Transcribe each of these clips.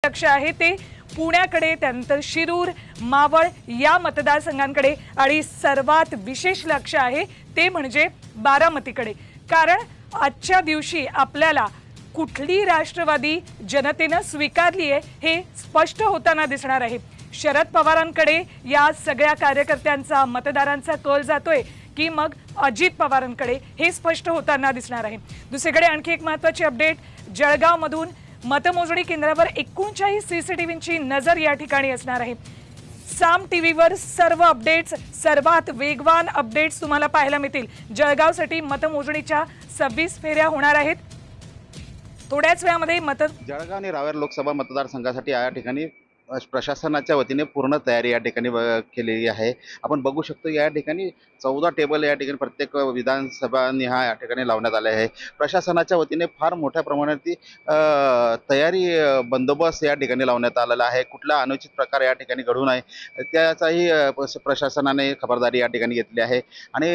लक्ष आहे ते पुण्याकडे, त्यानंतर शिरूर, मावळ या मतदारसंघांकडे आणि सर्वात विशेष लक्ष आहे ते म्हणजे बारामतीकडे। कारण आजच्या दिवशी आपल्याला कुठली राष्ट्रवादी जनतेने स्वीकारली आहे हे स्पष्ट होताना दिसणार आहे। शरद पवारांकडे या सगळ्या कार्यकर्त्यांचा, मतदारांचा कल जातोय की मग अजित पवारांकडे हे स्पष्ट होताना दिसणार आहे। दुसरीकडे आणखी एक महत्त्वाची अपडेट, जळगाव मधून मतमोजणी केंद्रावर 39 सीसीटीव्हीची नजर या ठिकाणी असणार आहे। साम टीव्हीवर सर्व अपडेट्स, सर्वात वेगवान अपडेट्स तुम्हाला पाहायला मिळतील। जळगावसाठी मतमोजणीच्या 26 फेऱ्या होणार आहेत। थोड्याच वेळामध्ये जळगाव आणि रावेर लोकसभा मतदारसंघासाठी या ठिकाणी प्रशासनाच्या वतीने पूर्ण तयारी या ठिकाणी केलेली आहे। आपण बघू शकतो या ठिकाणी 14 टेबल या ठिकाणी प्रत्येक विधानसभांनी या ठिकाणी लावण्यात आले आहे। प्रशासनाच्या वतीने फार मोठ्या प्रमाणात तयारी, बंदोबस्त या ठिकाणी लावण्यात आलेला आहे। कुठला अनुचित प्रकार या ठिकाणी घडू नये त्याचाही प्रशासनाने खबरदारी या ठिकाणी घेतली आहे। आणि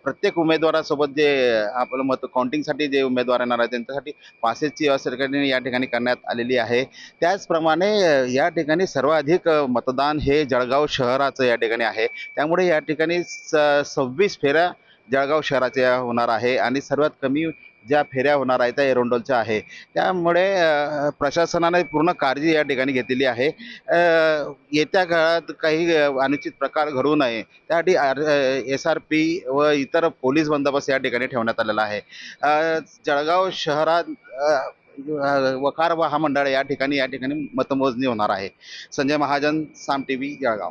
प्रत्येक उमेदवारासोबत जे आपलं मत काउंटिंगसाठी जे उमेदवार येणार आहेत त्यांच्यासाठी पासेसची व्यवस्था या ठिकाणी करण्यात आलेली आहे। त्याचप्रमाणे या ठिकाणी सर्वाधिक मतदान हे जळगाव शहराचं या ठिकाणी आहे। त्यामुळे या ठिकाणी 26 फेऱ्या जळगाव शहराच्या होणार आहे आणि सर्वात कमी ज्या फेऱ्या होणार आहेत त्या एरंडोलच्या आहे। त्यामुळे प्रशासनाने पूर्ण काळजी या ठिकाणी घेतलेली आहे। येत्या काळात काही अनुचित प्रकार घडू नये त्यासाठी SRP व इतर पोलीस बंदोबस्त या ठिकाणी ठेवण्यात आलेला आहे। जळगाव शहरात वकार महामंडळ या ठिकाणी मतमोजणी होणार आहे। संजय महाजन, साम टीव्ही, जळगाव।